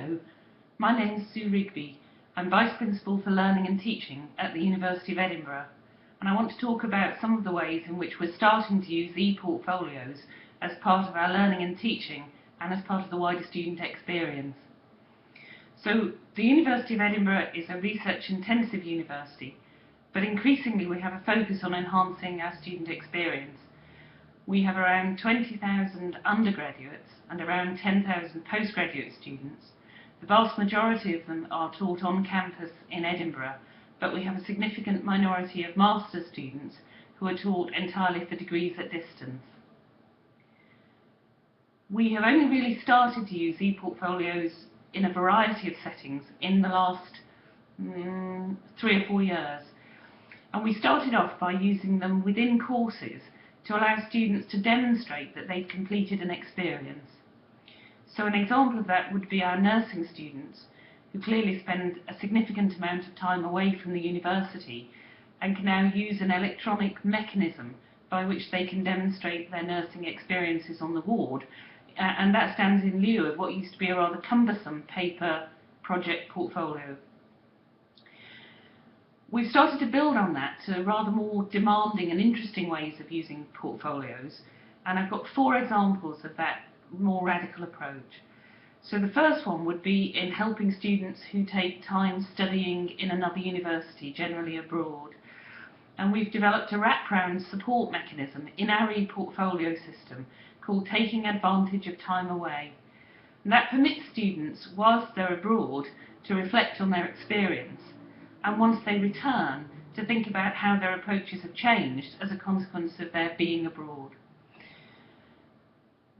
Hello, my name is Sue Rigby. I'm Vice Principal for Learning and Teaching at the University of Edinburgh, and I want to talk about some of the ways in which we're starting to use e-portfolios as part of our learning and teaching and as part of the wider student experience. So, the University of Edinburgh is a research-intensive university, but increasingly we have a focus on enhancing our student experience. We have around 20,000 undergraduates and around 10,000 postgraduate students. The vast majority of them are taught on campus in Edinburgh, but we have a significant minority of master's students who are taught entirely for degrees at distance. We have only really started to use e-portfolios in a variety of settings in the last 3 or 4 years. And we started off by using them within courses to allow students to demonstrate that they'd completed an experience. So an example of that would be our nursing students, who clearly spend a significant amount of time away from the university and can now use an electronic mechanism by which they can demonstrate their nursing experiences on the ward, and that stands in lieu of what used to be a rather cumbersome paper project portfolio. We've started to build on that to rather more demanding and interesting ways of using portfolios, and I've got 4 examples of that more radical approach. So the first one would be in helping students who take time studying in another university, generally abroad. And we've developed a wraparound support mechanism in our e-portfolio system called Taking Advantage of Time Away. And that permits students, whilst they're abroad, to reflect on their experience, and once they return, to think about how their approaches have changed as a consequence of their being abroad.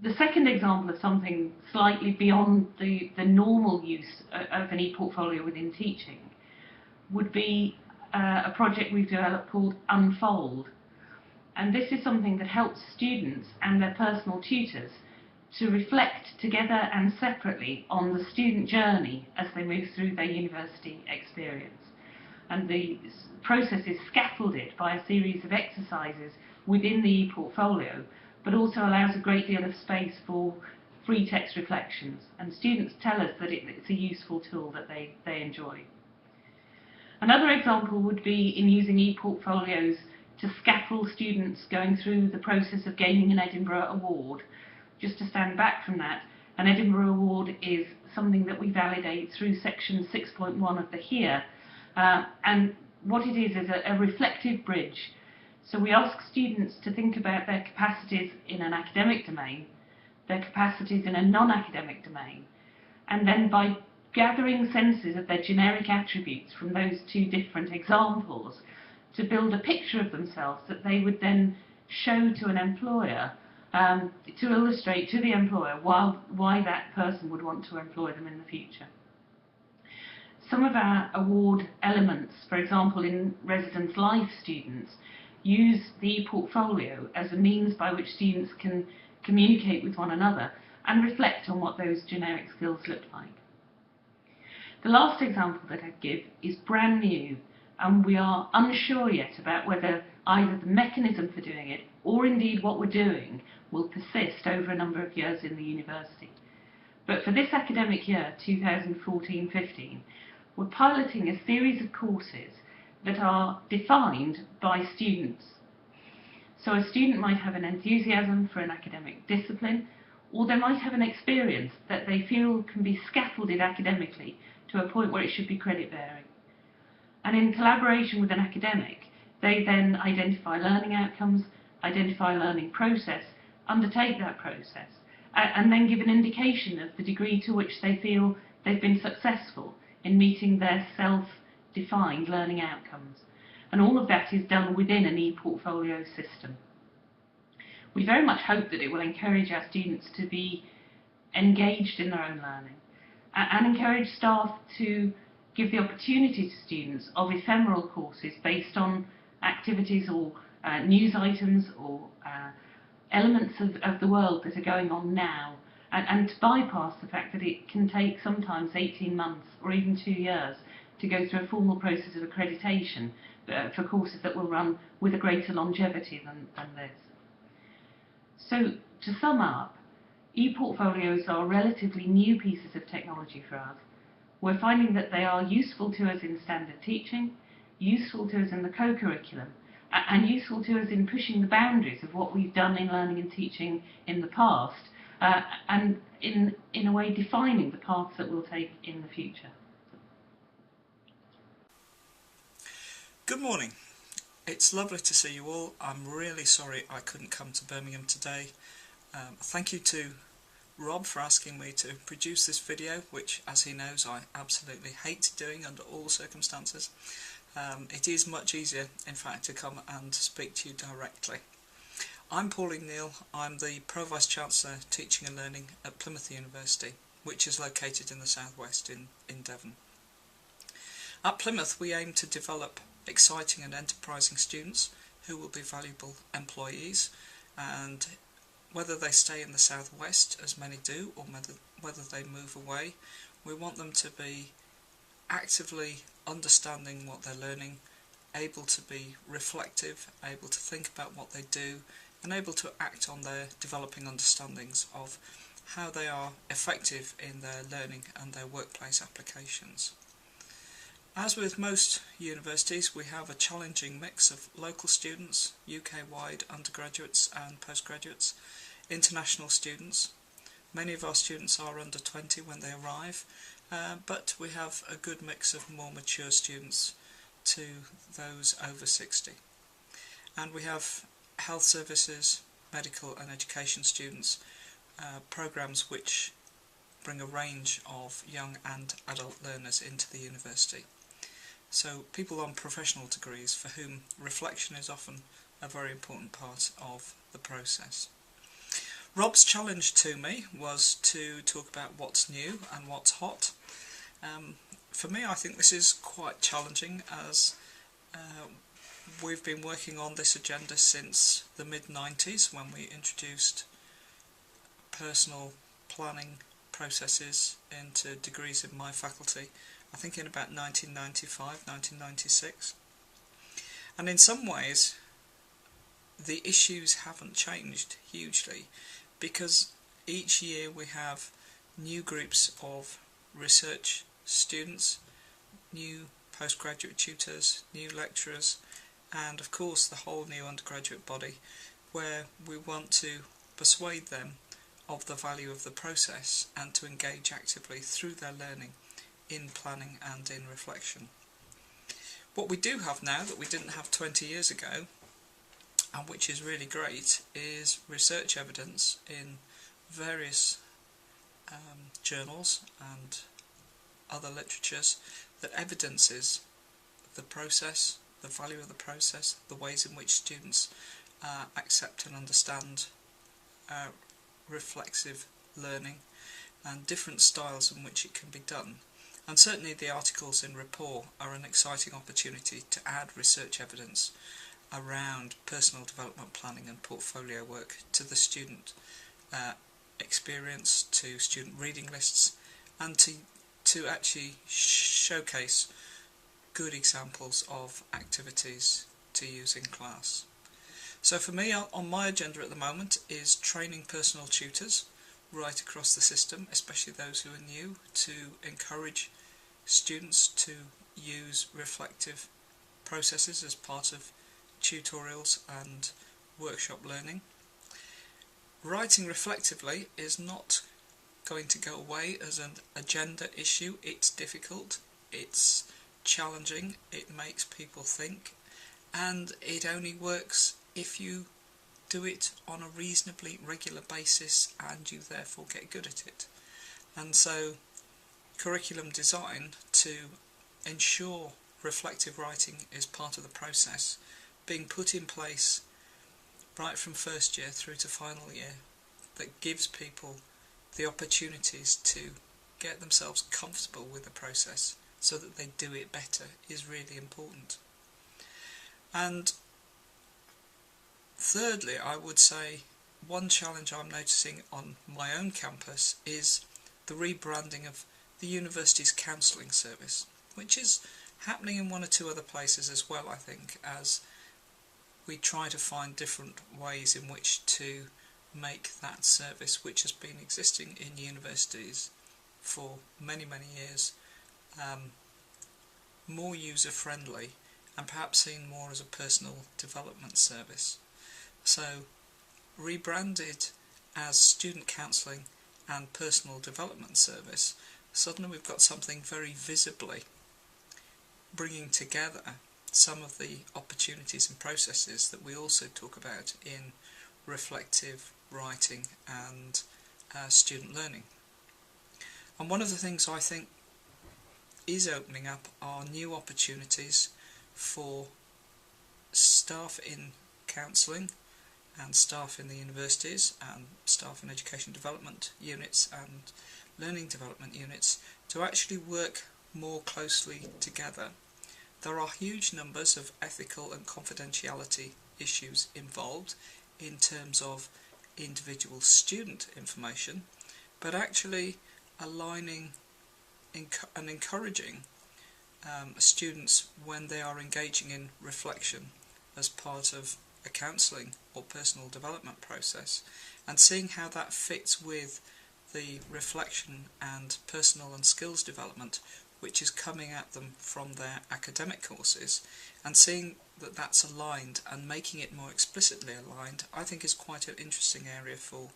The second example of something slightly beyond the normal use of an e-portfolio within teaching would be a project we've developed called Unfold. And this is something that helps students and their personal tutors to reflect together and separately on the student journey as they move through their university experience. And the process is scaffolded by a series of exercises within the e-portfolio, but also allows a great deal of space for free text reflections, and students tell us that it's a useful tool that they enjoy. Another example would be in using e-portfolios to scaffold students going through the process of gaining an Edinburgh Award. Just to stand back from that, an Edinburgh Award is something that we validate through section 6.1 of the HERE, and what it is a reflective bridge. So we ask students to think about their capacities in an academic domain, their capacities in a non-academic domain, and then by gathering senses of their generic attributes from those 2 different examples, to build a picture of themselves that they would then show to an employer, to illustrate to the employer why that person would want to employ them in the future. Some of our award elements, for example in residence life students, use the e-portfolio as a means by which students can communicate with one another and reflect on what those generic skills look like. The last example that I'd give is brand new, and we are unsure yet about whether either the mechanism for doing it or indeed what we're doing will persist over a number of years in the university. But for this academic year, 2014-15, we're piloting a series of courses that are defined by students. So a student might have an enthusiasm for an academic discipline, or they might have an experience that they feel can be scaffolded academically to a point where it should be credit-bearing. And in collaboration with an academic, they then identify learning outcomes, identify a learning process, undertake that process, and then give an indication of the degree to which they feel they've been successful in meeting their self-defined learning outcomes. And all of that is done within an e-portfolio system. We very much hope that it will encourage our students to be engaged in their own learning and encourage staff to give the opportunity to students of ephemeral courses based on activities or news items or elements of the world that are going on now, and to bypass the fact that it can take sometimes 18 months or even 2 years to go through a formal process of accreditation for courses that will run with a greater longevity than this. So, to sum up, e-portfolios are relatively new pieces of technology for us. We're finding that they are useful to us in standard teaching, useful to us in the co-curriculum, and useful to us in pushing the boundaries of what we've done in learning and teaching in the past, and in a way defining the paths that we'll take in the future. Good morning. It's lovely to see you all. I'm really sorry I couldn't come to Birmingham today. Thank you to Rob for asking me to produce this video, which, as he knows, I absolutely hate doing under all circumstances. It is much easier, in fact, to come and speak to you directly. I'm Pauline Neal. I'm the Pro-Vice Chancellor Teaching and Learning at Plymouth University, which is located in the southwest in Devon. At Plymouth, we aim to develop exciting and enterprising students who will be valuable employees, and whether they stay in the southwest, as many do, or whether they move away, we want them to be actively understanding what they're learning, able to be reflective, able to think about what they do, and able to act on their developing understandings of how they are effective in their learning and their workplace applications. As with most universities, we have a challenging mix of local students, UK-wide undergraduates and postgraduates, international students. Many of our students are under 20 when they arrive, but we have a good mix of more mature students to those over 60. And we have health services, medical and education students, programmes which bring a range of young and adult learners into the university. So people on professional degrees for whom reflection is often a very important part of the process. Rob's challenge to me was to talk about what's new and what's hot. For me, I think this is quite challenging, as we've been working on this agenda since the mid-90s, when we introduced personal planning processes into degrees in my faculty, I think in about 1995, 1996. And in some ways the issues haven't changed hugely, because each year we have new groups of research students, new postgraduate tutors, new lecturers, and of course the whole new undergraduate body, where we want to persuade them of the value of the process and to engage actively through their learning in planning and in reflection. What we do have now that we didn't have 20 years ago, and which is really great, is research evidence in various journals and other literatures that evidences the process, the value of the process, the ways in which students accept and understand reflexive learning, and different styles in which it can be done. And certainly the articles in Rapport are an exciting opportunity to add research evidence around personal development planning and portfolio work to the student experience, to student reading lists, and to actually showcase good examples of activities to use in class. So for me, on my agenda at the moment is training personal tutors right across the system, especially those who are new, to encourage students to use reflective processes as part of tutorials and workshop learning. Writing reflectively is not going to go away as an agenda issue. It's difficult, it's challenging, it makes people think, and it only works if you do it on a reasonably regular basis and you therefore get good at it. And so curriculum design to ensure reflective writing is part of the process being put in place right from first year through to final year, that gives people the opportunities to get themselves comfortable with the process so that they do it better, is really important. And thirdly, I would say one challenge I'm noticing on my own campus is the rebranding of the university's counselling service, which is happening in one or two other places as well, I think, as we try to find different ways in which to make that service, which has been existing in universities for many years, more user friendly and perhaps seen more as a personal development service. So rebranded as student counselling and personal development service, suddenly we've got something very visibly bringing together some of the opportunities and processes that we also talk about in reflective writing and student learning. And one of the things I think is opening up are new opportunities for staff in counselling and staff in the universities and staff in education development units and learning development units to actually work more closely together. There are huge numbers of ethical and confidentiality issues involved in terms of individual student information, but actually aligning and encouraging students when they are engaging in reflection as part of a counselling or personal development process, and seeing how that fits with the reflection and personal and skills development which is coming at them from their academic courses, and seeing that that's aligned and making it more explicitly aligned, I think is quite an interesting area for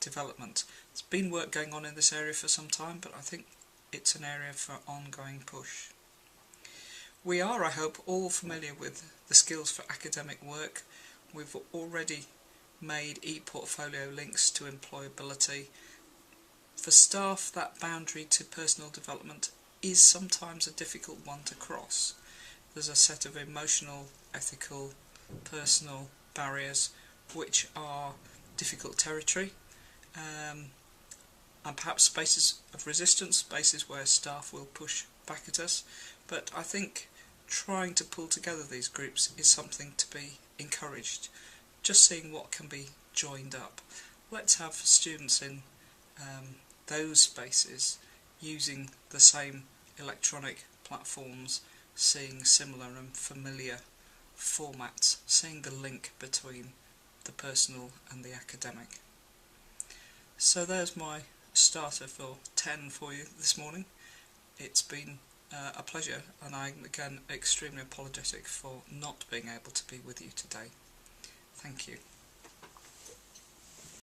development. There's been work going on in this area for some time, but I think it's an area for ongoing push. We are, I hope, all familiar with the skills for academic work. We've already made e-portfolio links to employability. For staff, that boundary to personal development is sometimes a difficult one to cross. There's a set of emotional, ethical, personal barriers which are difficult territory, and perhaps spaces of resistance, spaces where staff will push back at us, but I think trying to pull together these groups is something to be encouraged. Just seeing what can be joined up. Let's have students in those spaces using the same electronic platforms, seeing similar and familiar formats, seeing the link between the personal and the academic. So there's my starter for 10 for you this morning. It's been a pleasure, and I'm again extremely apologetic for not being able to be with you today. Thank you.